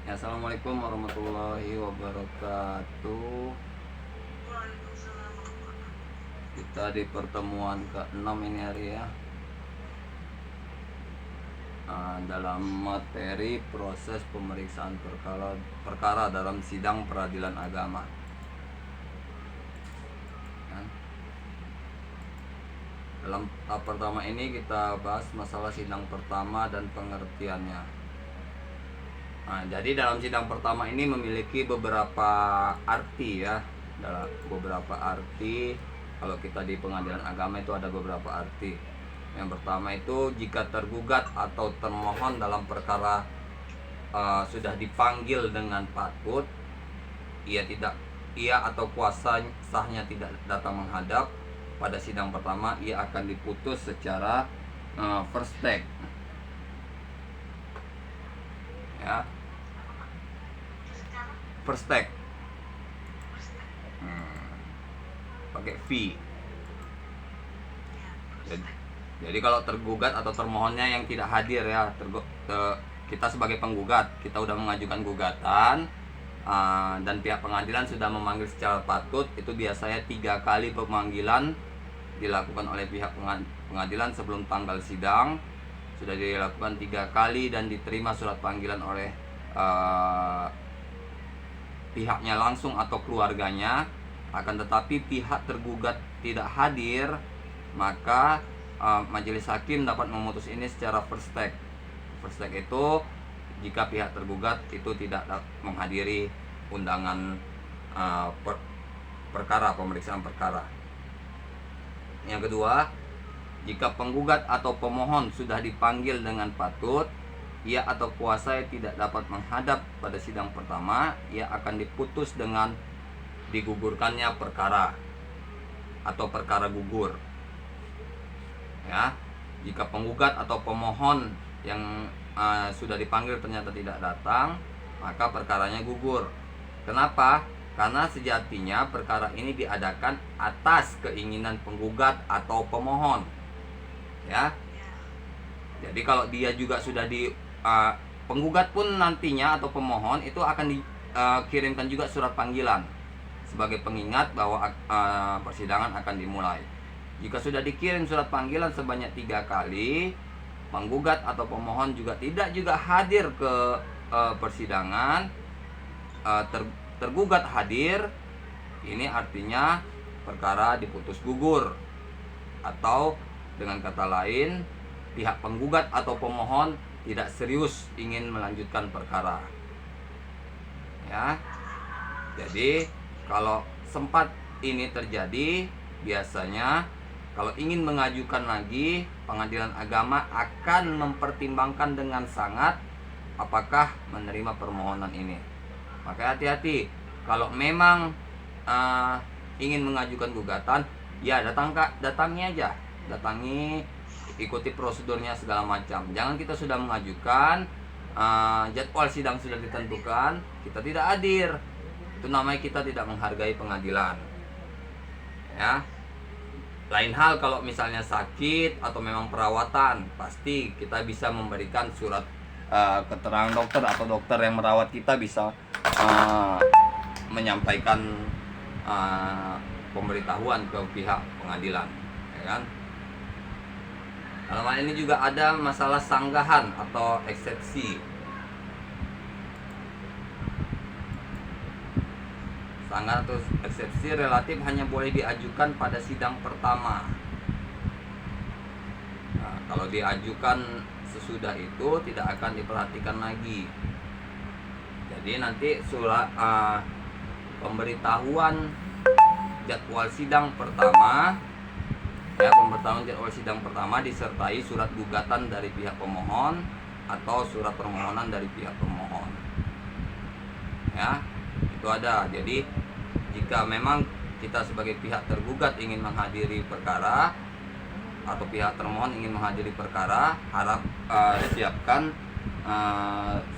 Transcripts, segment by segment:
Ya, assalamualaikum warahmatullahi wabarakatuh. Kita di pertemuan ke-6 ini hari ya. Dalam materi proses pemeriksaan perkara dalam sidang peradilan agama. Dalam tahap pertama ini kita bahas masalah sidang pertama dan pengertiannya. Jadi dalam sidang pertama ini memiliki beberapa arti ya. Dalam beberapa arti, kalau kita di pengadilan agama itu ada beberapa arti. Yang pertama itu jika tergugat atau termohon dalam perkara sudah dipanggil dengan patut, ia atau kuasa sahnya tidak datang menghadap pada sidang pertama, ia akan diputus secara first take. Ya. First take. Pakai fee. Jadi kalau tergugat atau termohonnya yang tidak hadir ya, kita sebagai penggugat, kita sudah mengajukan gugatan dan pihak pengadilan sudah memanggil secara patut, itu biasanya 3 kali pemanggilan dilakukan oleh pihak pengadilan sebelum tanggal sidang. Sudah dilakukan 3 kali dan diterima surat panggilan oleh pihaknya langsung atau keluarganya. Akan tetapi pihak tergugat tidak hadir, maka majelis hakim dapat memutus ini secara first take. First take itu jika pihak tergugat itu tidak menghadiri undangan pemeriksaan perkara. Yang kedua, jika penggugat atau pemohon sudah dipanggil dengan patut, ia atau kuasa tidak dapat menghadap pada sidang pertama, ia akan diputus dengan digugurkannya perkara atau perkara gugur. Ya, jika penggugat atau pemohon yang sudah dipanggil ternyata tidak datang, maka perkaranya gugur. Kenapa? Karena sejatinya perkara ini diadakan atas keinginan penggugat atau pemohon. Ya. Jadi kalau dia juga sudah penggugat pun nantinya atau pemohon itu akan dikirimkan juga surat panggilan sebagai pengingat bahwa persidangan akan dimulai. Jika sudah dikirim surat panggilan sebanyak 3 kali, penggugat atau pemohon tidak hadir ke persidangan, tergugat hadir, ini artinya perkara diputus gugur, atau dengan kata lain pihak penggugat atau pemohon tidak serius ingin melanjutkan perkara. Ya. Jadi kalau sempat ini terjadi, biasanya kalau ingin mengajukan lagi, pengadilan agama akan mempertimbangkan dengan sangat apakah menerima permohonan ini. Maka hati-hati, kalau memang ingin mengajukan gugatan, ya datangi aja, ikuti prosedurnya segala macam. Jangan kita sudah mengajukan, jadwal sidang sudah ditentukan, kita tidak hadir. Itu namanya kita tidak menghargai pengadilan. Ya. Lain hal kalau misalnya sakit atau memang perawatan, pasti kita bisa memberikan surat keterangan dokter atau dokter yang merawat kita bisa menyampaikan pemberitahuan ke pihak pengadilan, ya kan? Dalam hal ini juga ada masalah sanggahan atau eksepsi. Sanggahan atau eksepsi relatif hanya boleh diajukan pada sidang pertama. Nah, kalau diajukan sesudah itu tidak akan diperhatikan lagi. Jadi nanti surat pemberitahuan jadwal sidang pertama, ya, pemberitahuan jadwal sidang pertama disertai surat gugatan dari pihak pemohon atau surat permohonan dari pihak pemohon. Ya, itu ada. Jadi jika memang kita sebagai pihak tergugat ingin menghadiri perkara atau pihak termohon ingin menghadiri perkara, harap siapkan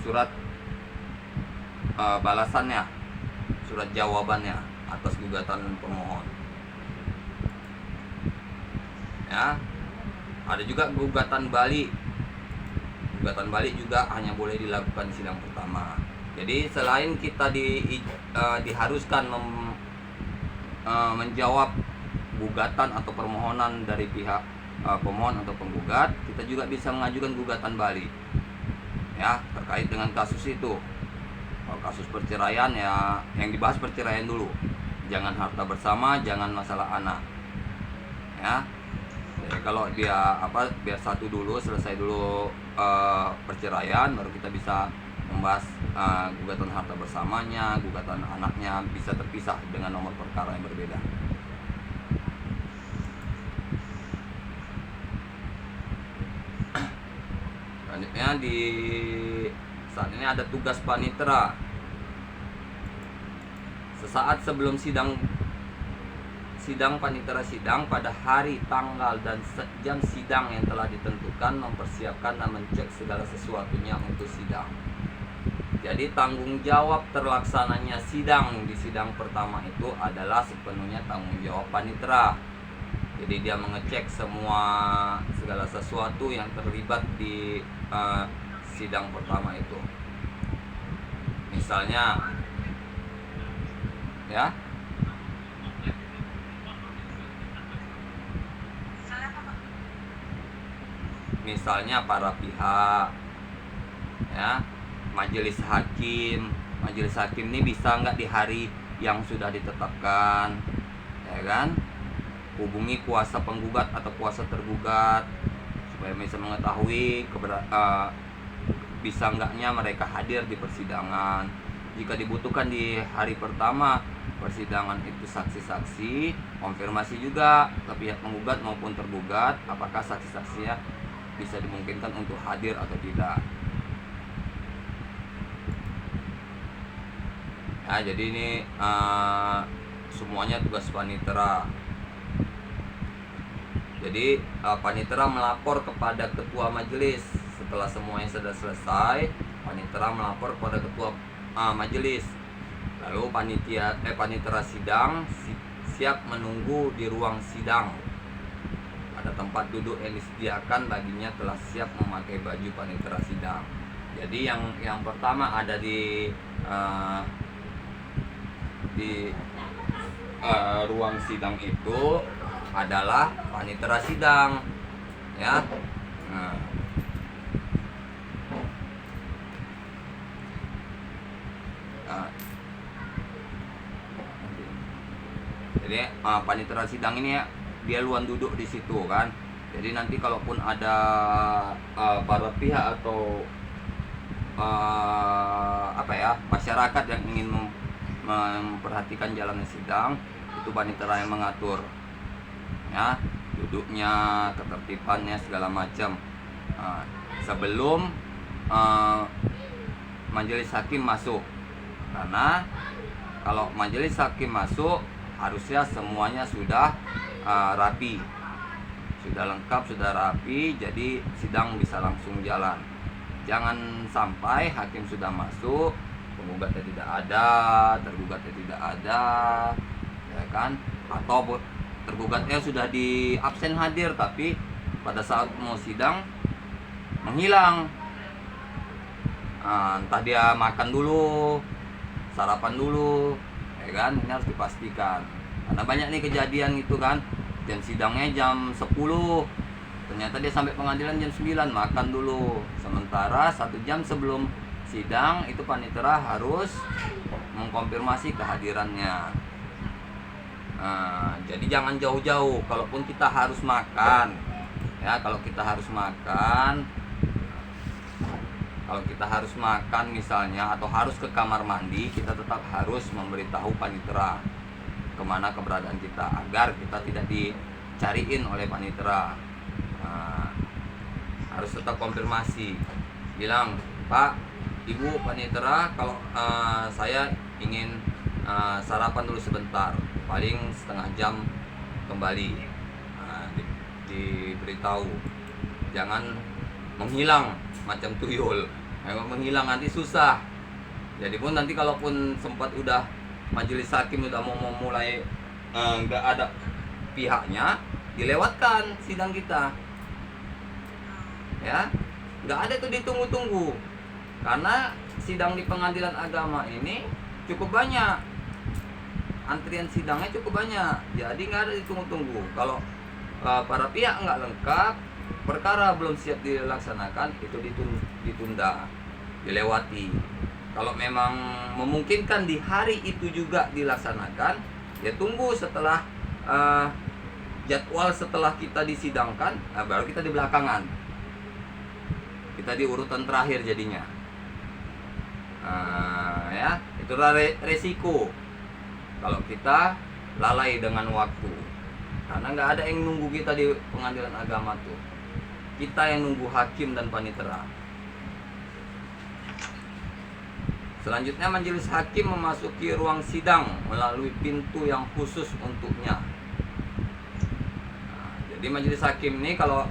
surat balasannya, surat jawabannya atas gugatan pemohon. Ya, ada juga gugatan balik. Gugatan balik juga hanya boleh dilakukan sidang pertama. Jadi selain kita diharuskan menjawab gugatan atau permohonan dari pihak pemohon atau penggugat, kita juga bisa mengajukan gugatan balik ya terkait dengan kasus itu. Kalau kasus perceraian ya yang dibahas perceraian dulu, jangan harta bersama, jangan masalah anak ya. Jadi kalau dia biar satu dulu, selesai dulu perceraian, baru kita bisa membahas gugatan harta bersamanya, gugatan anaknya bisa terpisah dengan nomor perkara yang berbeda. Selanjutnya saat ini ada tugas panitera. Sesaat sebelum sidang panitera sidang pada hari, tanggal, dan jam sidang yang telah ditentukan, mempersiapkan dan mencek segala sesuatunya untuk sidang. Jadi tanggung jawab terlaksananya sidang di sidang pertama itu adalah sepenuhnya tanggung jawab panitera. Jadi dia mengecek segala sesuatu yang terlibat di sidang pertama itu. Misalnya ya, misalnya para pihak ya, majelis hakim ini bisa nggak di hari yang sudah ditetapkan, ya kan? Hubungi kuasa penggugat atau kuasa tergugat supaya bisa mengetahui bisa enggaknya mereka hadir di persidangan. Jika dibutuhkan di hari pertama persidangan itu saksi-saksi, konfirmasi juga ke pihak penggugat maupun tergugat apakah saksi-saksinya bisa dimungkinkan untuk hadir atau tidak. Ya, jadi ini semuanya tugas panitera. Jadi panitera melapor kepada ketua majelis. Setelah semuanya sudah selesai, panitera melapor kepada ketua majelis. Lalu panitera sidang siap menunggu di ruang sidang. Ada tempat duduk yang disediakan baginya, telah siap memakai baju panitera sidang. Jadi yang pertama ada di ruang sidang itu adalah panitera sidang ya. Jadi panitera sidang ini dia luan duduk di situ kan. Jadi nanti kalaupun ada para pihak atau masyarakat yang ingin memperhatikan jalannya sidang, itu panitera yang mengatur ya, duduknya, ketertibannya, segala macam sebelum majelis hakim masuk. Karena kalau majelis hakim masuk harusnya semuanya sudah rapi, sudah lengkap, sudah rapi, jadi sidang bisa langsung jalan. Jangan sampai hakim sudah masuk, penggugatnya tidak ada, tergugatnya tidak ada, ya kan? Atau tergugatnya sudah di absen hadir, tapi pada saat mau sidang menghilang. Entah dia makan dulu, sarapan dulu, ya kan? Ini harus dipastikan. Karena banyak nih kejadian gitu kan, jam sidangnya jam 10, ternyata dia sampai pengadilan jam 9, makan dulu. Sementara 1 jam sebelum sidang itu panitera harus mengkonfirmasi kehadirannya. Jadi jangan jauh-jauh. Kalaupun kita harus makan, ya, kalau kita harus makan misalnya, atau harus ke kamar mandi, kita tetap harus memberitahu panitera kemana keberadaan kita, agar kita tidak dicariin oleh panitera. Harus tetap konfirmasi, bilang, Pak, Ibu panitera, kalau saya ingin sarapan dulu sebentar, paling setengah jam kembali. Diberitahu, jangan menghilang macam tuyul. Menghilang nanti susah. Jadi pun nanti kalaupun sempat udah majelis hakim udah mau mulai nggak ada pihaknya, dilewatkan sidang kita, ya, nggak ada tuh ditunggu-tunggu. Karena sidang di pengadilan agama ini cukup banyak, antrian sidangnya cukup banyak, jadi nggak ada ditunggu-tunggu. Kalau para pihak nggak lengkap, perkara belum siap dilaksanakan, itu ditunda, dilewati. Kalau memang memungkinkan di hari itu juga dilaksanakan, ya tunggu setelah jadwal setelah kita disidangkan, baru kita di belakangan, kita di urutan terakhir jadinya. Ya, itulah resiko kalau kita lalai dengan waktu, karena nggak ada yang nunggu kita di pengadilan agama tuh, kita yang nunggu hakim dan panitera. Selanjutnya, majelis hakim memasuki ruang sidang melalui pintu yang khusus untuknya. Jadi majelis hakim ini kalau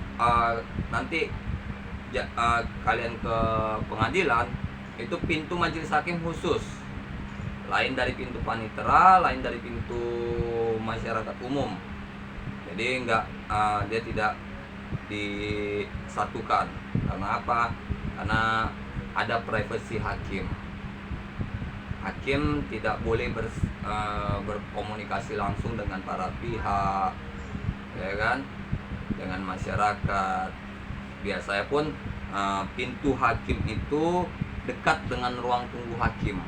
nanti kalian ke pengadilan, itu pintu majelis hakim khusus, lain dari pintu panitera, lain dari pintu masyarakat umum. Jadi dia tidak disatukan. Karena apa? Karena ada privasi hakim. Hakim tidak boleh berkomunikasi langsung dengan para pihak, ya kan, dengan masyarakat. Biasanya pun pintu hakim itu dekat dengan ruang tunggu hakim.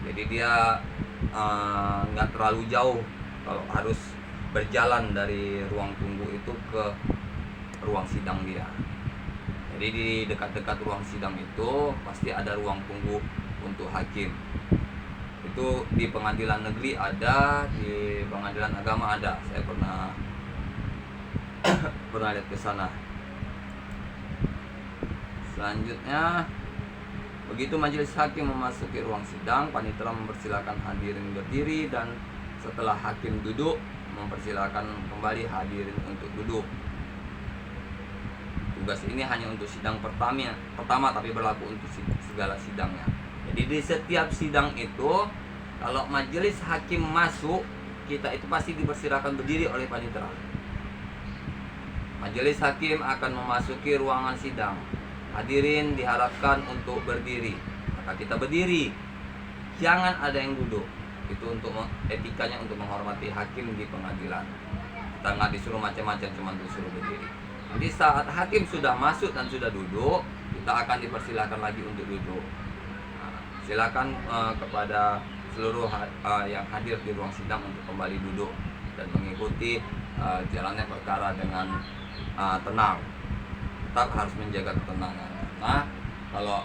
Jadi dia nggak terlalu jauh kalau harus berjalan dari ruang tunggu itu ke ruang sidang dia. Jadi di dekat-dekat ruang sidang itu pasti ada ruang tunggu untuk hakim. Itu di pengadilan negeri ada, di pengadilan agama ada. Saya pernah lihat ke sana. Selanjutnya, begitu majelis hakim memasuki ruang sidang, panitera mempersilakan hadirin berdiri, dan setelah hakim duduk, mempersilakan kembali hadirin untuk duduk. Tugas ini hanya untuk sidang pertama, tapi berlaku untuk segala sidangnya. Jadi di setiap sidang itu, kalau majelis hakim masuk, kita itu pasti dipersilakan berdiri oleh panitera. Majelis hakim akan memasuki ruangan sidang. Hadirin diharapkan untuk berdiri. Maka kita berdiri. Jangan ada yang duduk. Itu untuk etikanya, untuk menghormati hakim di pengadilan. Kita nggak disuruh macam-macam, cuma disuruh berdiri. Jadi saat hakim sudah masuk dan sudah duduk, kita akan dipersilakan lagi untuk duduk. Silakan kepada seluruh yang hadir di ruang sidang untuk kembali duduk dan mengikuti jalannya perkara dengan tenang. Tetap harus menjaga ketenangan. Nah, kalau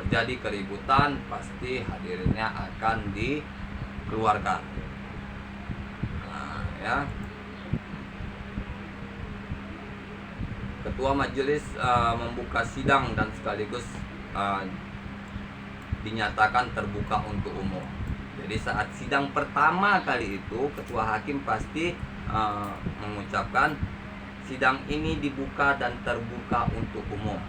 terjadi keributan, pasti hadirinnya akan dikeluarkan. Ya. Ketua majelis membuka sidang dan sekaligus dinyatakan terbuka untuk umum. Jadi saat sidang pertama kali itu, ketua hakim pasti mengucapkan sidang ini dibuka dan terbuka untuk umum.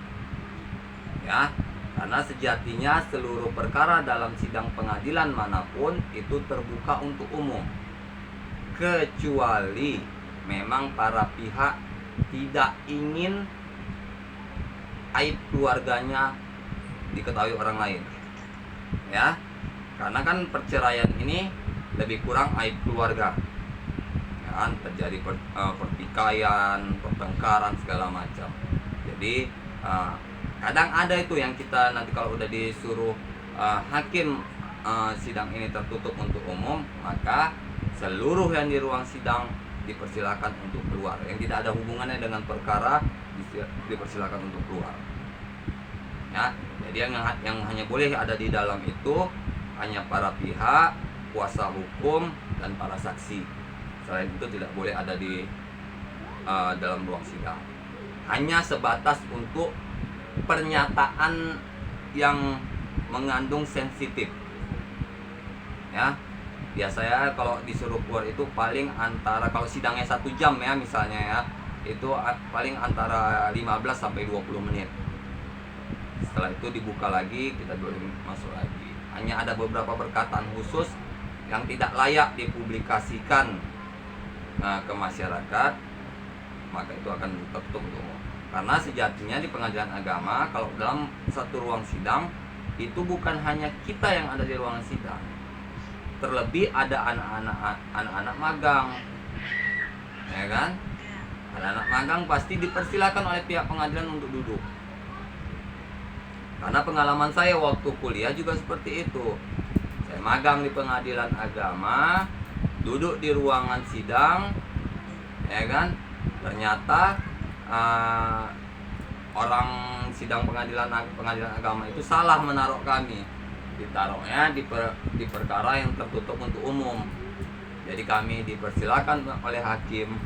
Ya, karena sejatinya seluruh perkara dalam sidang pengadilan manapun itu terbuka untuk umum, kecuali memang para pihak tidak ingin aib keluarganya diketahui orang lain. Ya, karena kan perceraian ini lebih kurang aib keluarga, ya kan, terjadi pertikaian, pertengkaran segala macam. Jadi kadang ada itu yang kita nanti kalau udah disuruh hakim sidang ini tertutup untuk umum, maka seluruh yang di ruang sidang dipersilakan untuk keluar. Yang tidak ada hubungannya dengan perkara dipersilakan untuk keluar. Ya, jadi yang hanya boleh ada di dalam itu hanya para pihak, kuasa hukum, dan para saksi. Selain itu tidak boleh ada di dalam ruang sidang. Hanya sebatas untuk pernyataan yang mengandung sensitif. Ya, biasanya kalau disuruh keluar itu paling antara, kalau sidangnya 1 jam ya misalnya ya, itu paling antara 15 sampai 20 menit. Setelah itu dibuka lagi, kita boleh masuk lagi. Hanya ada beberapa perkataan khusus yang tidak layak dipublikasikan ke masyarakat, maka itu akan tertutup untuk umum. Karena sejatinya di pengadilan agama, kalau dalam satu ruang sidang itu bukan hanya kita yang ada di ruangan sidang, terlebih ada anak-anak magang, ya kan? Anak-anak magang pasti dipersilakan oleh pihak pengadilan untuk duduk. Karena pengalaman saya waktu kuliah juga seperti itu. Saya magang di pengadilan agama, duduk di ruangan sidang, ya kan? Ternyata orang sidang pengadilan agama itu salah menaruh kami. Ditaruhnya di perkara yang tertutup untuk umum. Jadi kami dipersilakan oleh hakim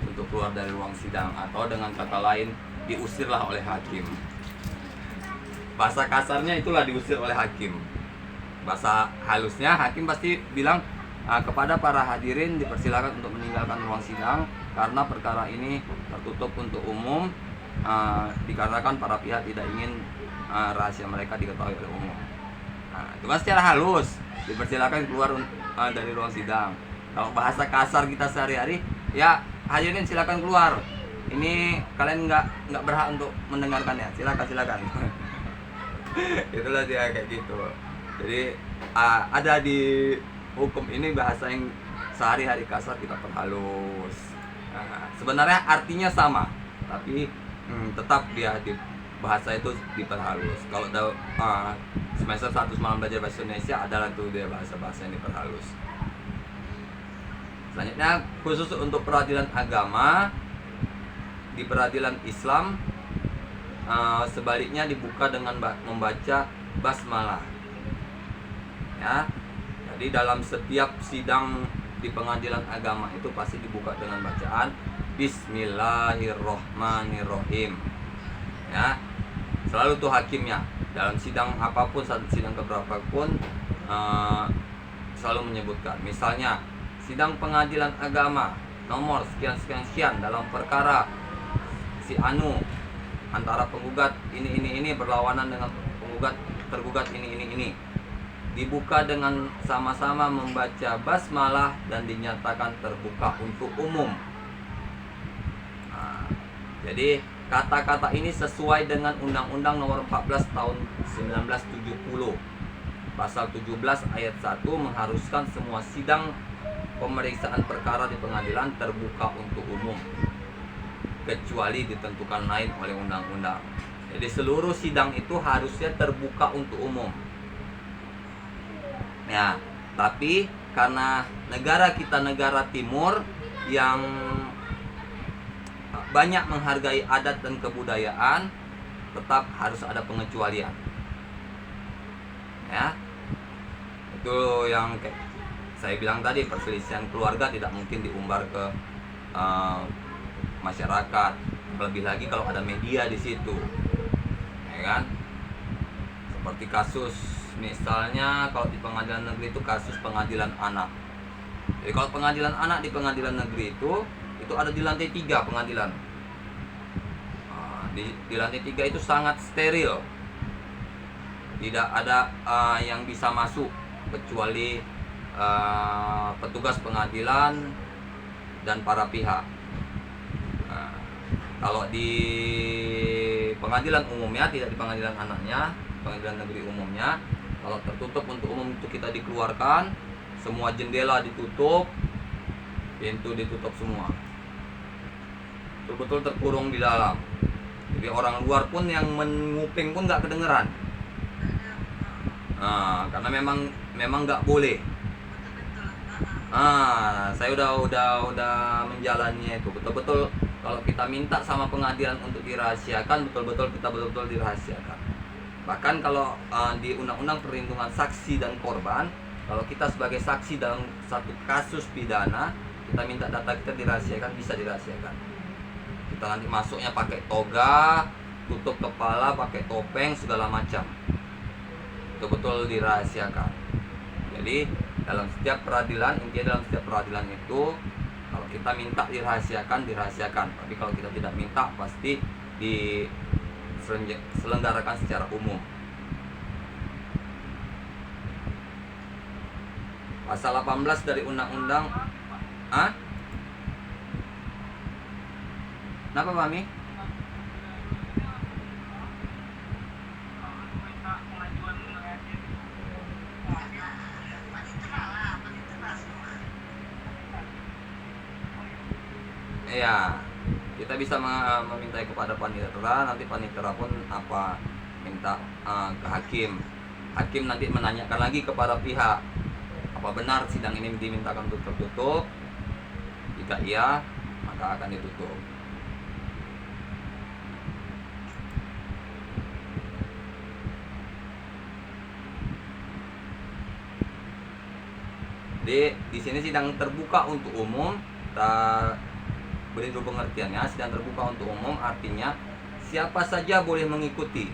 untuk keluar dari ruang sidang, atau dengan kata lain diusirlah oleh hakim. Bahasa kasarnya itulah diusir oleh hakim. Bahasa halusnya hakim pasti bilang kepada para hadirin dipersilakan untuk meninggalkan ruang sidang karena perkara ini tertutup untuk umum, dikarenakan para pihak tidak ingin rahasia mereka diketahui oleh umum. Itu kan secara halus dipersilakan keluar dari ruang sidang. Kalau bahasa kasar kita sehari-hari, ya hadirin silakan keluar. Ini kalian nggak berhak untuk mendengarkannya. Silakan. Itulah dia kayak gitu. Jadi ada di hukum ini bahasa yang sehari-hari kasar kita perhalus. Sebenarnya artinya sama, tapi tetap dia di bahasa itu diperhalus. Kalau semester 1 semalam belajar bahasa Indonesia adalah tuh dia bahasa-bahasa yang diperhalus. Selanjutnya khusus untuk peradilan agama, di peradilan Islam sebaliknya dibuka dengan membaca basmalah. Ya, jadi dalam setiap sidang di pengadilan agama itu pasti dibuka dengan bacaan Bismillahirrohmanirrohim. Ya, selalu tuh hakimnya dalam sidang apapun, sidang keberapa pun selalu menyebutkan. Misalnya sidang pengadilan agama nomor sekian dalam perkara si anu antara penggugat ini berlawanan dengan tergugat ini, dibuka dengan sama-sama membaca basmalah dan dinyatakan terbuka untuk umum. Jadi kata-kata ini sesuai dengan Undang-Undang Nomor 14 Tahun 1970. Pasal 17 ayat 1 mengharuskan semua sidang pemeriksaan perkara di pengadilan terbuka untuk umum, kecuali ditentukan lain oleh undang-undang. Jadi seluruh sidang itu harusnya terbuka untuk umum. Ya, tapi karena negara kita negara timur yang banyak menghargai adat dan kebudayaan, tetap harus ada pengecualian. Ya, itu yang saya bilang tadi, perselisihan keluarga tidak mungkin diumbar ke masyarakat, lebih lagi kalau ada media di situ, ya kan? Seperti kasus misalnya kalau di pengadilan negeri itu kasus pengadilan anak. Jadi kalau pengadilan anak di pengadilan negeri itu ada di lantai 3 pengadilan. Di lantai 3 itu sangat steril, tidak ada yang bisa masuk kecuali petugas pengadilan dan para pihak. Kalau di pengadilan umumnya, tidak di pengadilan anaknya, pengadilan negeri umumnya, kalau tertutup untuk umum itu kita dikeluarkan, semua jendela ditutup, pintu ditutup semua, betul-betul terkurung di dalam. Jadi orang luar pun yang menguping pun nggak kedengeran, karena memang nggak boleh. Saya udah menjalaninya itu betul-betul. Kalau kita minta sama pengadilan untuk dirahasiakan, betul-betul dirahasiakan. Bahkan kalau di Undang-Undang Perlindungan Saksi dan Korban, kalau kita sebagai saksi dalam satu kasus pidana, kita minta data kita dirahasiakan, bisa dirahasiakan. Kita nanti masuknya pakai toga, tutup kepala, pakai topeng, segala macam, betul-betul dirahasiakan. Jadi dalam setiap peradilan, intinya dalam setiap peradilan itu, kalau kita minta dirahasiakan. Tapi kalau kita tidak minta, pasti diselenggarakan secara umum. Pasal 18 dari Undang-Undang. Kenapa Mami? Ya, kita bisa meminta kepada panitera, nanti panitera pun minta ke hakim. Hakim nanti menanyakan lagi kepada pihak, apa benar sidang ini dimintakan untuk tertutup. Jika iya, maka akan ditutup. Di sini sidang terbuka untuk umum. Kita beri dulu pengertiannya. Sidang terbuka untuk umum artinya siapa saja boleh mengikuti,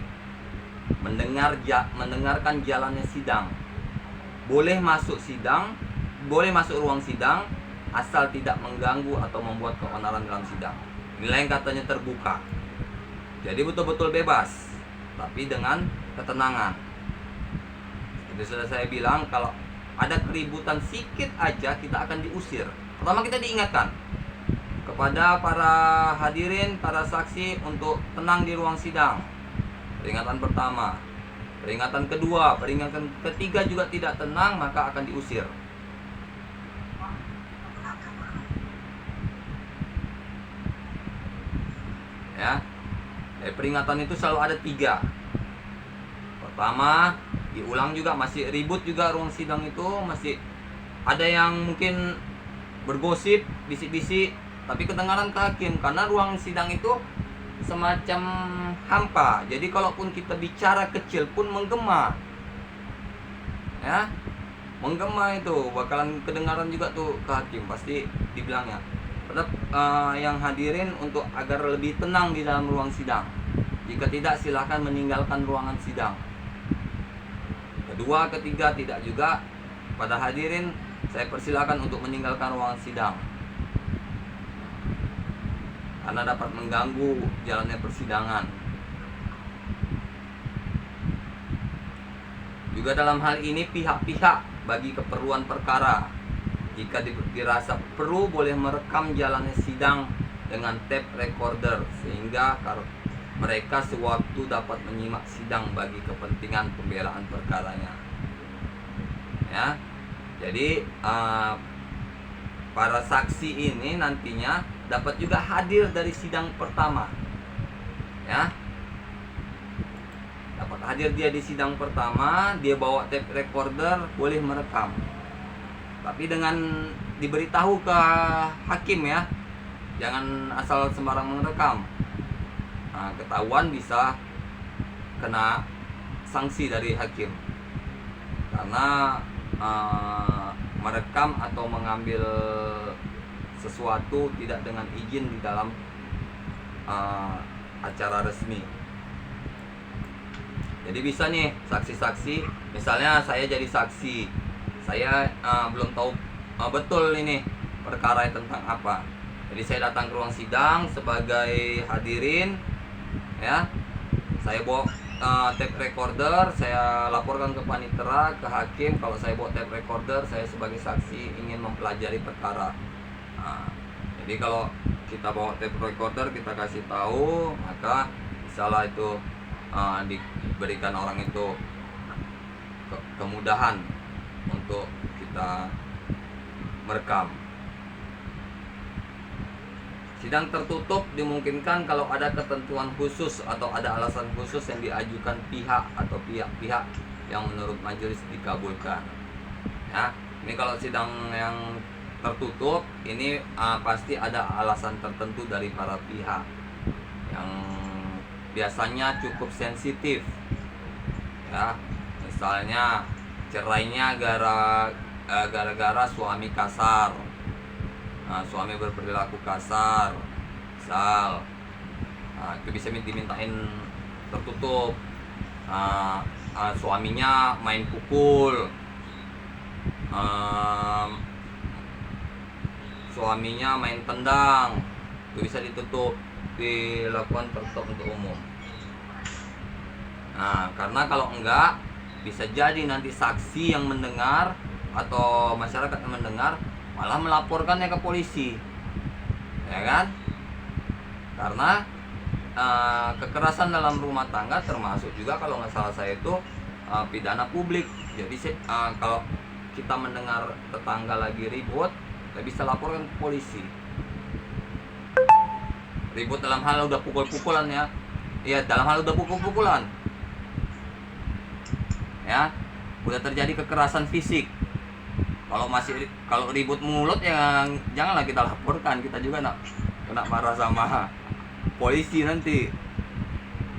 mendengarkan jalannya sidang, boleh masuk sidang, boleh masuk ruang sidang, asal tidak mengganggu atau membuat keonaran dalam sidang. Inilah yang katanya terbuka. Jadi betul-betul bebas, tapi dengan ketenangan. Jadi sudah saya bilang, kalau ada keributan sedikit aja kita akan diusir. Pertama kita diingatkan kepada para hadirin, para saksi untuk tenang di ruang sidang. Peringatan pertama. Peringatan kedua, peringatan ketiga juga tidak tenang, maka akan diusir. Ya. Peringatan itu selalu ada 3. Pertama, diulang juga, masih ribut juga ruang sidang itu, masih ada yang mungkin bergosip, bisik-bisik, tapi kedengaran ke hakim, karena ruang sidang itu semacam hampa. Jadi kalaupun kita bicara kecil pun menggema, ya, menggema itu bakalan kedengaran juga tuh ke hakim, pasti dibilangnya. Tetap yang hadirin untuk agar lebih tenang di dalam ruang sidang. Jika tidak, silahkan meninggalkan ruangan sidang. Kedua, ketiga tidak juga. Pada hadirin saya persilakan untuk meninggalkan ruangan sidang, karena dapat mengganggu jalannya persidangan. Juga dalam hal ini pihak-pihak bagi keperluan perkara, jika dirasa perlu, boleh merekam jalannya sidang dengan tape recorder, sehingga mereka sewaktu dapat menyimak sidang bagi kepentingan pembelaan perkaranya. Ya, jadi para saksi ini nantinya dapat juga hadir dari sidang pertama, ya, dapat hadir dia di sidang pertama, dia bawa tape recorder, boleh merekam, tapi dengan diberitahu ke hakim, ya, jangan asal sembarang merekam. Ketahuan bisa kena sanksi dari hakim, karena merekam atau mengambil sesuatu tidak dengan izin di dalam acara resmi. Jadi bisa nih saksi-saksi, misalnya saya jadi saksi, saya belum tahu betul ini perkara tentang apa. Jadi saya datang ke ruang sidang sebagai hadirin, ya, saya bawa tape recorder, saya laporkan ke panitera, ke hakim kalau saya bawa tape recorder, saya sebagai saksi ingin mempelajari perkara. Jadi kalau kita bawa tape recorder, kita kasih tahu, maka misalnya itu diberikan orang itu kemudahan untuk kita merekam. Sidang tertutup dimungkinkan kalau ada ketentuan khusus atau ada alasan khusus yang diajukan pihak atau pihak-pihak yang menurut majelis dikabulkan. Ya, ini kalau sidang yang tertutup ini pasti ada alasan tertentu dari para pihak yang biasanya cukup sensitif. Ya, misalnya cerainya gara-gara suami kasar. Suami berperilaku kasar, misal, itu bisa dimintain tertutup. Suaminya main pukul, suaminya main tendang, itu bisa ditutup, dilakukan tertutup untuk umum. Karena kalau enggak, bisa jadi nanti saksi yang mendengar atau masyarakat yang mendengar malah melaporkannya ke polisi, ya kan? Karena kekerasan dalam rumah tangga termasuk juga, kalau nggak salah saya itu pidana publik. Jadi kalau kita mendengar tetangga lagi ribut, kita bisa laporkan ke polisi. ribut dalam hal udah pukul-pukulan ya. Iya, dalam hal udah pukul-pukulan. Ya, udah terjadi kekerasan fisik. Kalau ribut mulut ya janganlah kita laporkan, kita juga kena marah sama polisi nanti.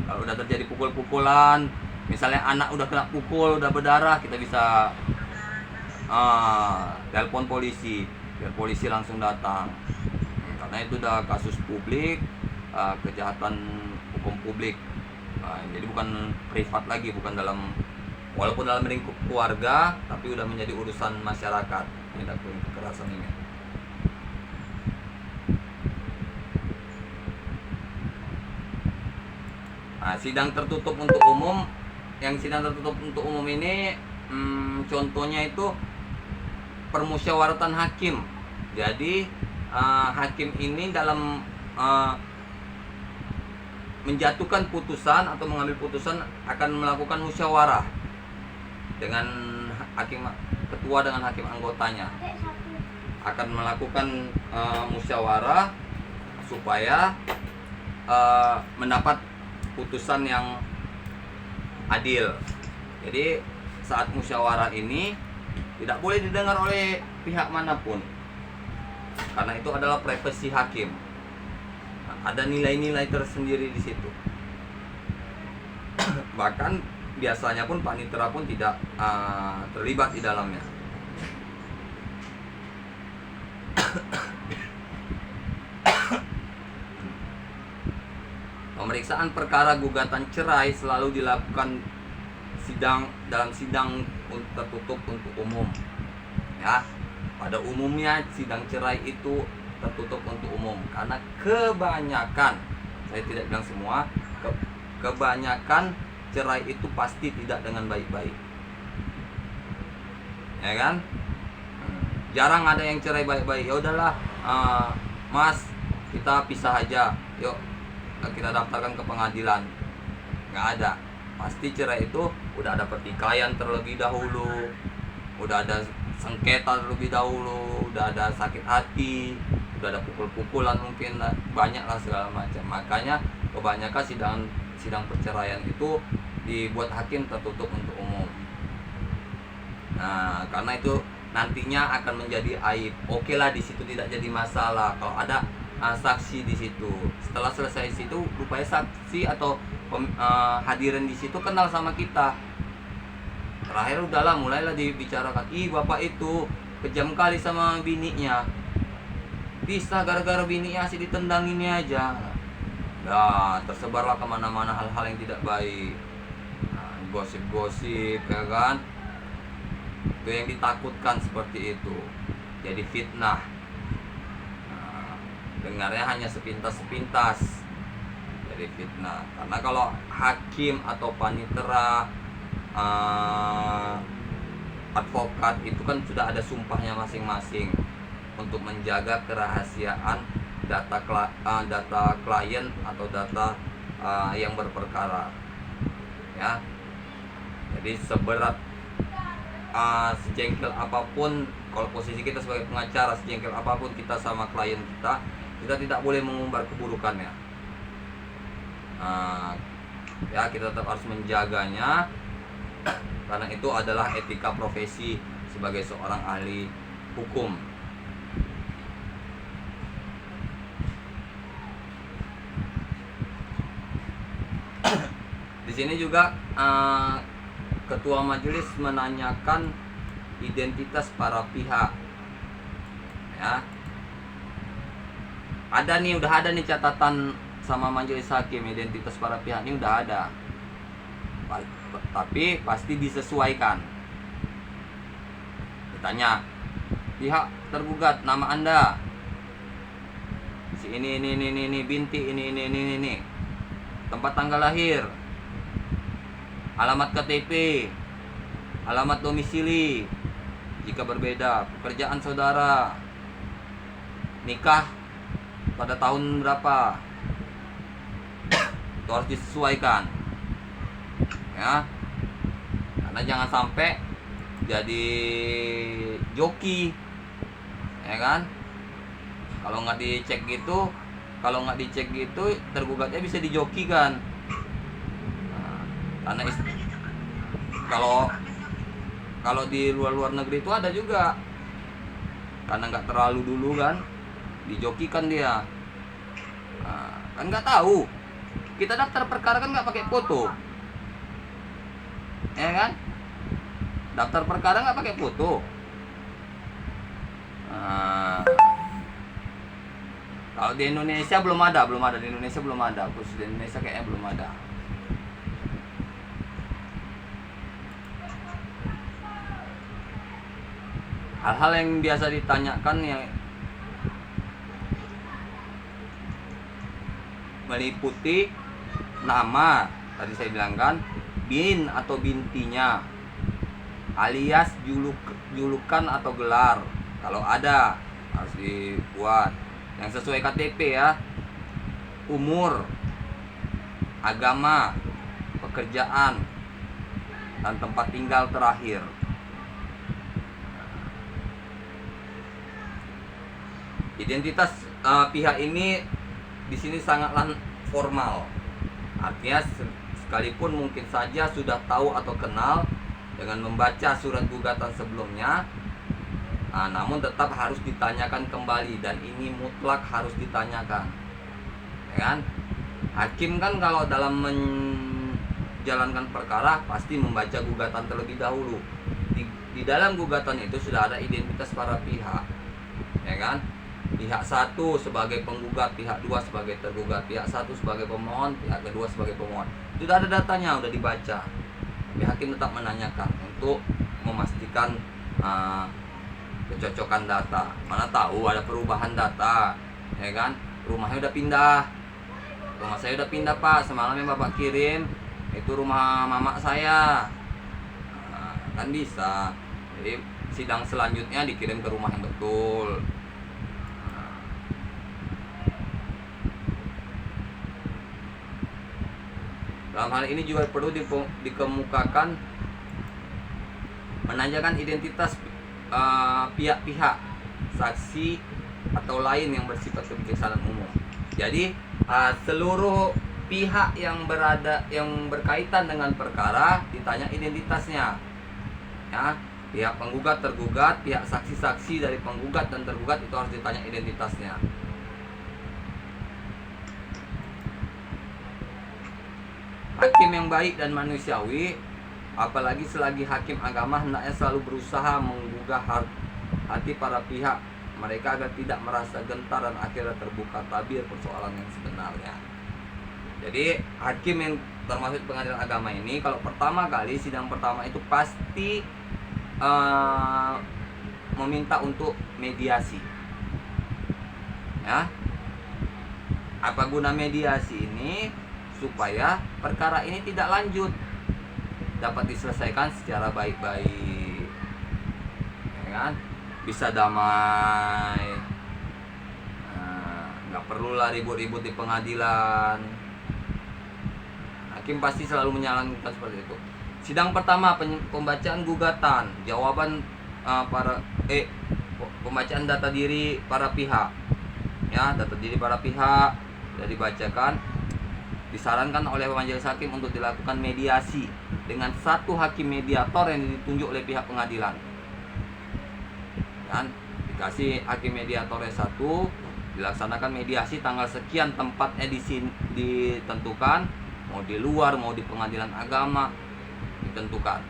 Kalau udah terjadi pukul-pukulan, misalnya anak udah kena pukul, udah berdarah, kita bisa telepon polisi, biar polisi langsung datang. Karena itu udah kasus publik, kejahatan hukum publik. Jadi bukan privat lagi, walaupun dalam lingkup keluarga, tapi udah menjadi urusan masyarakat. Tindak kekerasan ini. Nah, sidang tertutup untuk umum. Yang sidang tertutup untuk umum ini contohnya itu permusyawaratan hakim. Jadi hakim ini dalam menjatuhkan putusan atau mengambil putusan akan melakukan musyawarah dengan ketua dengan hakim anggotanya, akan melakukan musyawarah supaya mendapat putusan yang adil. Jadi saat musyawarah ini tidak boleh didengar oleh pihak manapun, karena itu adalah privasi hakim. Ada nilai-nilai tersendiri di situ. Bahkan biasanya pun panitera pun tidak terlibat di dalamnya. Pemeriksaan perkara gugatan cerai selalu dilakukan dalam sidang tertutup untuk umum. Ya, pada umumnya sidang cerai itu tertutup untuk umum karena kebanyakan, saya tidak bilang semua, kebanyakan cerai itu pasti tidak dengan baik-baik. Ya kan? Jarang ada yang cerai baik-baik. Ya udahlah, Mas, kita pisah aja. Yuk, kita daftarkan ke pengadilan. Nggak ada. Pasti cerai itu udah ada pertikaian terlebih dahulu, udah ada sengketa terlebih dahulu, udah ada sakit hati, udah ada pukul-pukulan, mungkin banyak lah segala macam. Makanya kebanyakan sidang perceraian itu dibuat hakim tertutup untuk umum. Nah, karena itu nantinya akan menjadi aib. Oke lah, di situ tidak jadi masalah kalau ada saksi di situ. Setelah selesai situ, rupanya saksi atau hadirin di situ kenal sama kita. Terakhir udahlah, mulailah dibicarakan. Bapak itu kejam kali sama bininya. Bisa gara-gara bininya sih ditendang ini aja. Nah, tersebarlah kemana-mana hal-hal yang tidak baik. Nah, gosip-gosip, ya kan? Itu yang ditakutkan seperti itu. Jadi fitnah. Dengarnya hanya sepintas-sepintas, jadi fitnah. Karena kalau hakim atau panitera, advokat itu kan sudah ada sumpahnya masing-masing untuk menjaga kerahasiaan data klien atau data yang berperkara. Ya, jadi seberat sejengkel apapun, kalau posisi kita sebagai pengacara, sejengkel apapun kita sama klien kita tidak boleh mengumbar keburukannya. Ya, kita tetap harus menjaganya, karena itu adalah etika profesi sebagai seorang ahli hukum. Di sini juga ketua majelis menanyakan identitas para pihak. Ya, udah ada nih catatan sama majelis hakim, identitas para pihak ini udah ada. Tapi pasti disesuaikan. Ditanya, pihak tergugat nama Anda si ini binti ini, tempat tanggal lahir, alamat KTP, alamat domisili jika berbeda, pekerjaan saudara, nikah pada tahun berapa. Itu harus disesuaikan, ya, karena jangan sampai jadi joki, ya kan. Kalau nggak dicek gitu, kalau nggak dicek gitu tergugatnya bisa dijokikan. Karena kalau di luar negeri itu ada juga, karena nggak terlalu dulu kan dijokikan dia. Kan nggak tahu, kita daftar perkara kan nggak pakai foto, ya kan? Daftar perkara nggak pakai foto. Kalau di Indonesia belum ada di Indonesia belum ada, khusus di Indonesia kayaknya belum ada. Hal-hal yang biasa ditanyakan yang meliputi nama, tadi saya bilang kan, bin atau bintinya, alias julukan atau gelar, kalau ada harus dibuat yang sesuai KTP ya, umur, agama, pekerjaan, dan tempat tinggal terakhir. Identitas pihak ini di sini sangatlah formal. Artinya sekalipun mungkin saja sudah tahu atau kenal dengan membaca surat gugatan sebelumnya, namun tetap harus ditanyakan kembali, dan ini mutlak harus ditanyakan, ya kan? Hakim kan kalau dalam menjalankan perkara pasti membaca gugatan terlebih dahulu. Di dalam gugatan itu sudah ada identitas para pihak, ya kan? Pihak satu sebagai penggugat, pihak dua sebagai tergugat, pihak satu sebagai pemohon, pihak kedua sebagai pemohon. Sudah ada datanya, sudah dibaca. Tapi hakim tetap menanyakan untuk memastikan kecocokan data. Mana tahu ada perubahan data, ya kan? Rumahnya udah pindah. Rumah saya udah pindah, Pak. Semalam yang Bapak kirim itu rumah mama saya. Kan bisa. Jadi sidang selanjutnya dikirim ke rumah yang betul. Dalam hal ini juga perlu dikemukakan menanyakan identitas pihak-pihak, saksi atau lain yang bersifat kebijaksanaan umum. Jadi seluruh pihak yang berkaitan dengan perkara ditanya identitasnya, ya. Pihak penggugat, tergugat, pihak saksi-saksi dari penggugat dan tergugat itu harus ditanya identitasnya. Hakim yang baik dan manusiawi, apalagi selagi hakim agama, hendaknya selalu berusaha menggugah hati para pihak mereka agar tidak merasa gentar dan akhirnya terbuka tabir persoalan yang sebenarnya. Jadi hakim yang termasuk pengadilan agama ini, kalau pertama kali sidang pertama itu pasti meminta untuk mediasi, ya. Apa guna mediasi ini? Supaya perkara ini tidak lanjut, dapat diselesaikan secara baik-baik, ya kan? Bisa damai, nggak perlulah ribut-ribut di pengadilan. Hakim pasti selalu menyarankan seperti itu. Sidang pertama, pembacaan gugatan, jawaban pembacaan data diri para pihak, ya, data diri para pihak sudah dibacakan. Disarankan oleh majelis hakim untuk dilakukan mediasi dengan satu hakim mediator yang ditunjuk oleh pihak pengadilan. Dan dikasih hakim mediatornya satu, dilaksanakan mediasi tanggal sekian, tempatnya ditentukan, mau di luar mau di pengadilan agama ditentukan.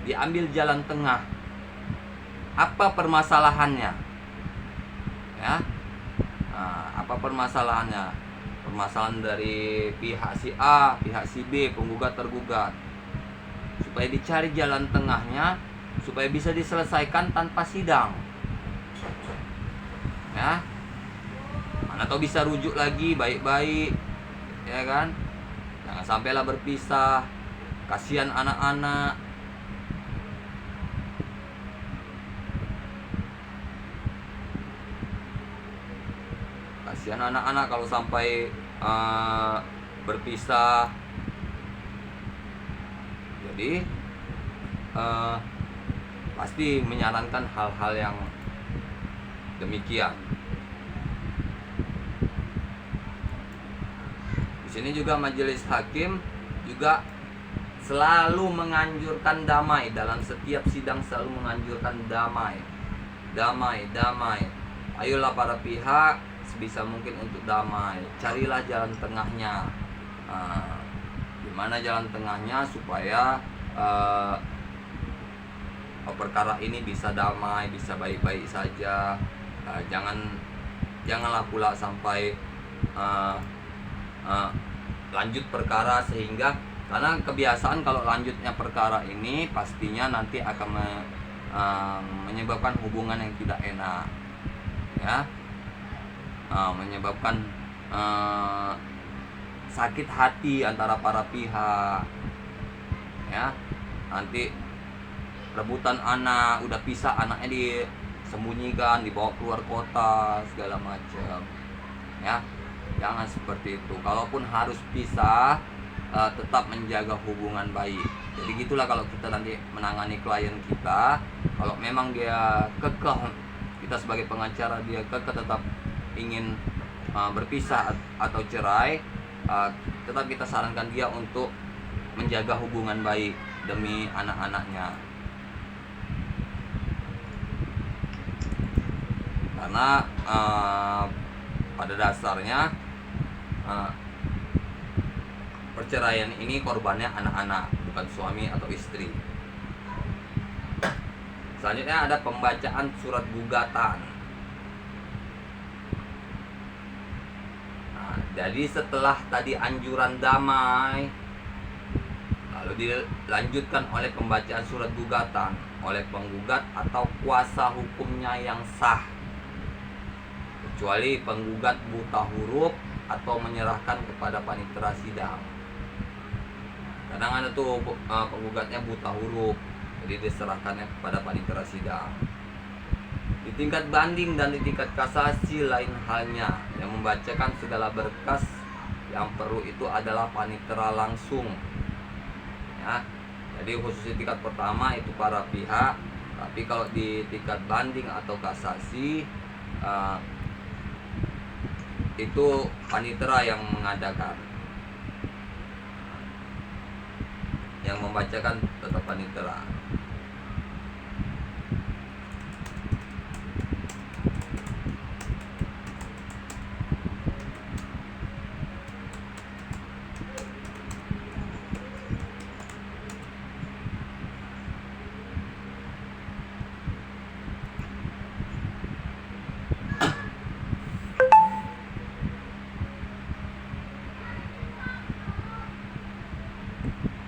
Diambil jalan tengah. Apa permasalahannya? Ya. Apa permasalahannya? Permasalahan dari pihak si A, pihak si B, penggugat tergugat, supaya dicari jalan tengahnya, supaya bisa diselesaikan tanpa sidang, ya. Mana tahu bisa rujuk lagi baik-baik, ya kan? Jangan sampailah berpisah, kasihan anak-anak. Kasihan anak-anak kalau sampai berpisah. Jadi pasti menyarankan hal-hal yang demikian. sini juga majelis hakim juga selalu menganjurkan damai, dalam setiap sidang selalu menganjurkan damai. Ayolah para pihak sebisa mungkin untuk damai, carilah jalan tengahnya. Gimana jalan tengahnya supaya perkara ini bisa damai, bisa baik-baik saja. Janganlah pula sampai lanjut perkara, sehingga karena kebiasaan kalau lanjutnya perkara ini pastinya nanti akan menyebabkan hubungan yang tidak enak, ya, menyebabkan sakit hati antara para pihak, ya. Nanti rebutan anak, udah pisah, anaknya disembunyikan, dibawa keluar kota, segala macam, ya. Jangan seperti itu. Kalaupun harus pisah, tetap menjaga hubungan baik. Jadi gitulah kalau kita nanti menangani klien kita. Kalau memang dia kekeh, kita sebagai pengacara, dia kekeh tetap ingin berpisah atau cerai, tetap kita sarankan dia untuk menjaga hubungan baik demi anak-anaknya. Karena pada dasarnya perceraian ini korbannya anak-anak, bukan suami atau istri. Selanjutnya ada pembacaan surat gugatan. Jadi setelah tadi anjuran damai, lalu dilanjutkan oleh pembacaan surat gugatan oleh penggugat atau kuasa hukumnya yang sah, kecuali penggugat buta huruf atau menyerahkan kepada panitera sidang. Kadang ada tuh penggugatnya buta huruf, jadi diserahkannya kepada panitera sidang. Di tingkat banding dan di tingkat kasasi lain halnya, yang membacakan segala berkas yang perlu itu adalah panitera langsung, ya. Jadi khusus di tingkat pertama itu para pihak, tapi kalau di tingkat banding atau kasasi itu panitera yang mengadakan, yang membacakan tetap panitera.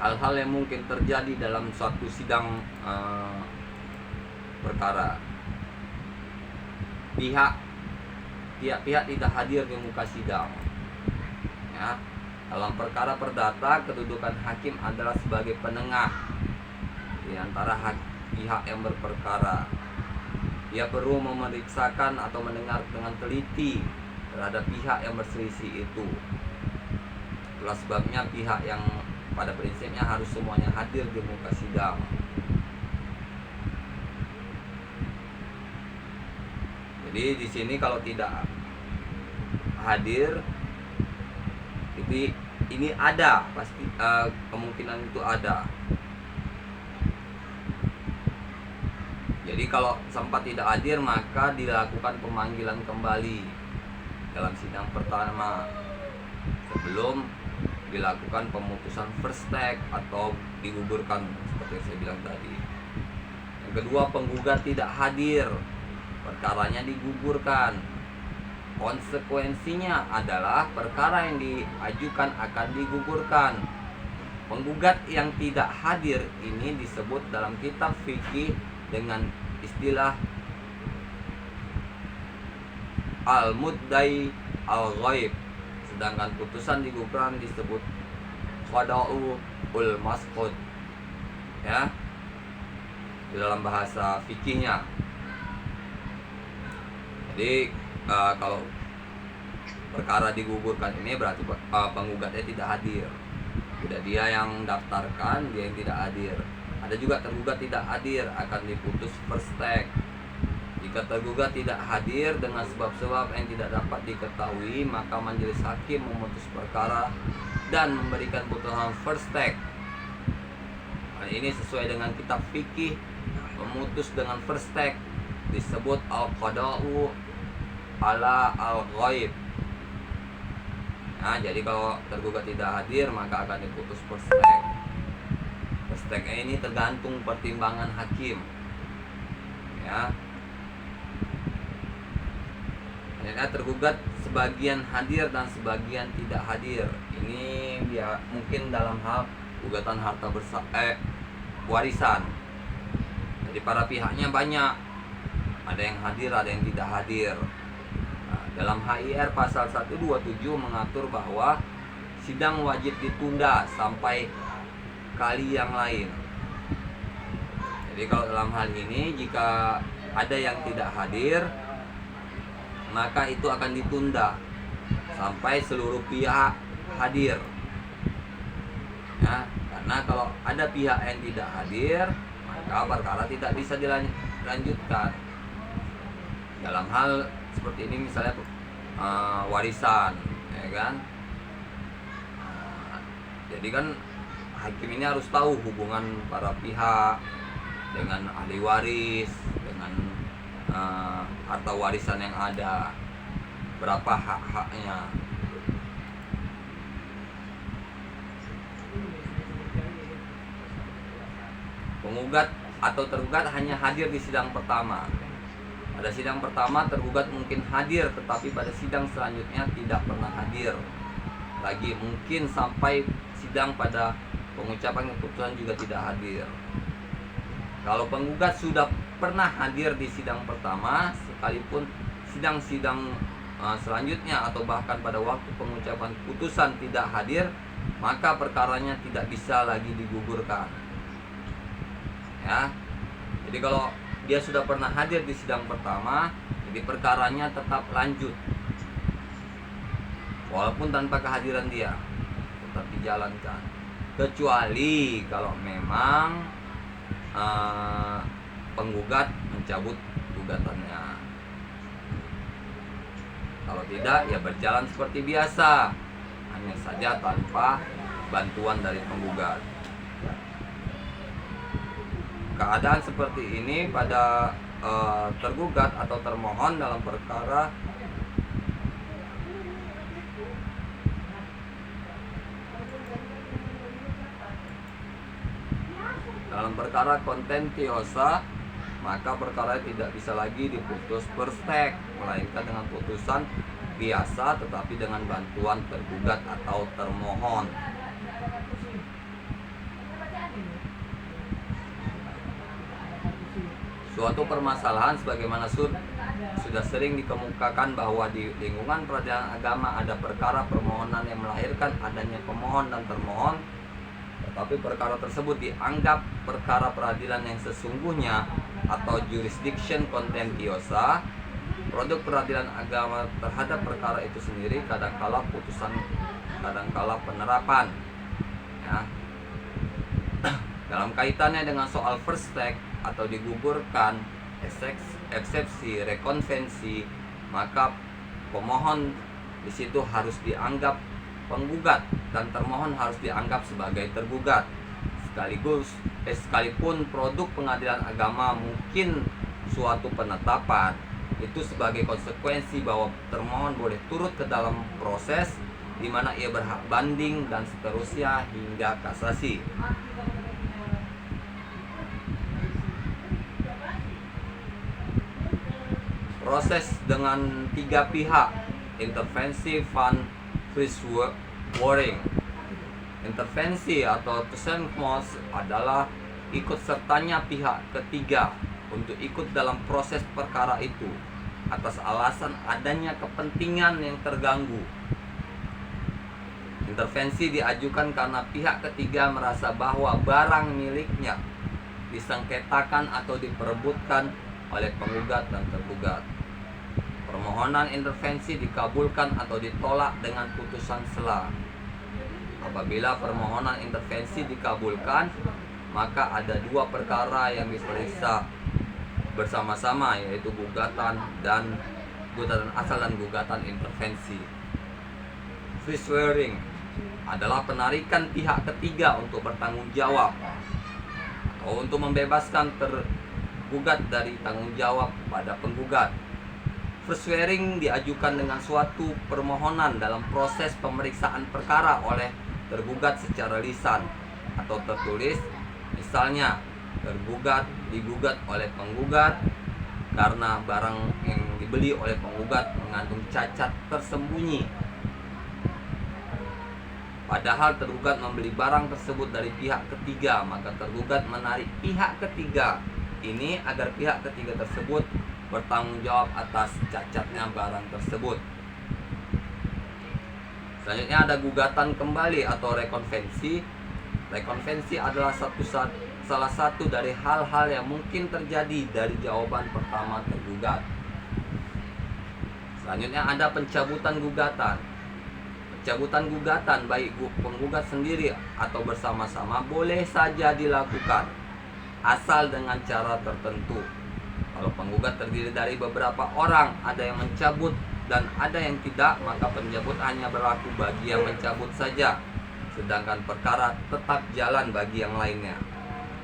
Hal-hal yang mungkin terjadi dalam suatu sidang perkara. Pihak-pihak tidak hadir di muka sidang, ya. Dalam perkara perdata, kedudukan hakim adalah sebagai penengah di antara pihak yang berperkara. Dia perlu memeriksakan atau mendengar dengan teliti terhadap pihak yang berselisih itu. Itulah sebabnya pihak yang pada prinsipnya harus semuanya hadir di muka sidang. Jadi di sini kalau tidak hadir, ini ada pasti kemungkinan itu ada. Jadi kalau sempat tidak hadir, maka dilakukan pemanggilan kembali dalam sidang pertama sebelum dilakukan pemutusan first take atau digugurkan seperti yang saya bilang tadi. Yang kedua, penggugat tidak hadir, perkaranya digugurkan. Konsekuensinya adalah perkara yang diajukan akan digugurkan. Penggugat yang tidak hadir ini disebut dalam kitab fikih dengan istilah al-muddai al-ghaib, sedangkan putusan digugurkan disebut qada'u ul masqud, ya, di dalam bahasa fikihnya. Jadi kalau perkara digugurkan ini berarti penggugatnya tidak hadir, tidak dia yang daftarkan, dia yang tidak hadir. Ada juga tergugat tidak hadir, akan diputus first take. Jika tergugat tidak hadir dengan sebab-sebab yang tidak dapat diketahui, maka majelis hakim memutus perkara dan memberikan putusan first take. Hal ini sesuai dengan kitab fikih, memutus dengan first take disebut al-qada'u ala al-ghaib. Nah, jadi kalau tergugat tidak hadir maka akan diputus first take. First take ini tergantung pertimbangan hakim. Ya. Karena tergugat sebagian hadir dan sebagian tidak hadir. Ini dia mungkin dalam hal gugatan harta warisan. Jadi para pihaknya banyak. Ada yang hadir, ada yang tidak hadir. Nah, dalam HIR pasal 127 mengatur bahwa sidang wajib ditunda sampai kali yang lain. Jadi kalau dalam hal ini jika ada yang tidak hadir, maka itu akan ditunda sampai seluruh pihak hadir. Ya, karena kalau ada pihak yang tidak hadir, maka perkara tidak bisa dilanjutkan. Dalam hal seperti ini misalnya warisan, ya kan? Jadi kan hakim ini harus tahu hubungan para pihak dengan ahli waris, dengan harta warisan yang ada, berapa hak-haknya. Penggugat atau tergugat hanya hadir di sidang pertama. Pada sidang pertama tergugat mungkin hadir, tetapi pada sidang selanjutnya tidak pernah hadir lagi. Mungkin sampai sidang pada pengucapan keputusan juga tidak hadir. Kalau penggugat sudah pernah hadir di sidang pertama, sekalipun sidang-sidang selanjutnya atau bahkan pada waktu pengucapan putusan tidak hadir, maka perkaranya tidak bisa lagi digugurkan. Ya. Jadi kalau dia sudah pernah hadir di sidang pertama, jadi perkaranya tetap lanjut. Walaupun tanpa kehadiran dia, tetap dijalankan. Kecuali kalau memang penggugat mencabut gugatannya. Kalau tidak, ya berjalan seperti biasa, hanya saja tanpa bantuan dari penggugat. Keadaan seperti ini pada tergugat atau termohon dalam perkara kontentiosa, maka perkara tidak bisa lagi diputus first take, melainkan dengan putusan biasa tetapi dengan bantuan tergugat atau termohon. Suatu permasalahan sebagaimana sudah sering dikemukakan bahwa di lingkungan peradilan agama ada perkara permohonan yang melahirkan adanya pemohon dan termohon, tetapi perkara tersebut dianggap perkara peradilan yang sesungguhnya atau jurisdiction contentiosa. Produk peradilan agama terhadap perkara itu sendiri kadangkala putusan, kadangkala penerapan. Ya. Dalam kaitannya dengan soal first take atau digugurkan, eksepsi, rekonvensi, maka pemohon di situ harus dianggap penggugat dan termohon harus dianggap sebagai tergugat. Sekalipun produk pengadilan agama mungkin suatu penetapan itu sebagai konsekuensi bahwa termohon boleh turut ke dalam proses di mana ia berhak banding dan seterusnya hingga kasasi. Proses dengan tiga pihak, intervensi, van warring. Intervensi atau tussenfors adalah ikut sertanya pihak ketiga untuk ikut dalam proses perkara itu atas alasan adanya kepentingan yang terganggu. Intervensi diajukan karena pihak ketiga merasa bahwa barang miliknya disengketakan atau diperebutkan oleh penggugat dan tergugat. Permohonan intervensi dikabulkan atau ditolak dengan putusan sela. Apabila permohonan intervensi dikabulkan, maka ada dua perkara yang diperiksa. bersama-sama, yaitu gugatan asal dan gugatan intervensi. Free swearing adalah penarikan pihak ketiga untuk bertanggung jawab atau untuk membebaskan tergugat dari tanggung jawab pada penggugat. Free swearing diajukan dengan suatu permohonan dalam proses pemeriksaan perkara oleh tergugat secara lisan atau tertulis. Misalnya, tergugat digugat oleh penggugat karena barang yang dibeli oleh penggugat mengandung cacat tersembunyi, padahal tergugat membeli barang tersebut dari pihak ketiga, maka tergugat menarik pihak ketiga ini agar pihak ketiga tersebut bertanggung jawab atas cacatnya barang tersebut. Selanjutnya ada gugatan kembali atau rekonvensi. Rekonvensi adalah salah satu dari hal-hal yang mungkin terjadi dari jawaban pertama tergugat. Selanjutnya ada pencabutan gugatan. Pencabutan gugatan baik penggugat sendiri atau bersama-sama boleh saja dilakukan asal dengan cara tertentu. Kalau penggugat terdiri dari beberapa orang, ada yang mencabut dan ada yang tidak, maka pencabut hanya berlaku bagi yang mencabut saja, sedangkan perkara tetap jalan bagi yang lainnya.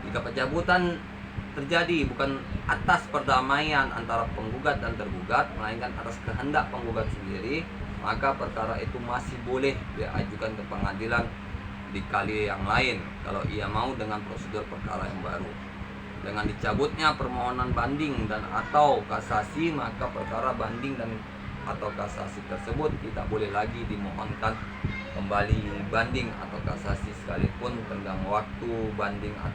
Jika pencabutan terjadi bukan atas perdamaian antara penggugat dan tergugat, melainkan atas kehendak penggugat sendiri, maka perkara itu masih boleh diajukan ke pengadilan di kali yang lain kalau ia mau dengan prosedur perkara yang baru. Dengan dicabutnya permohonan banding dan atau kasasi, maka perkara banding dan atau kasasi tersebut tidak boleh lagi dimohonkan kembali banding atau kasasi sekalipun tenggang waktu banding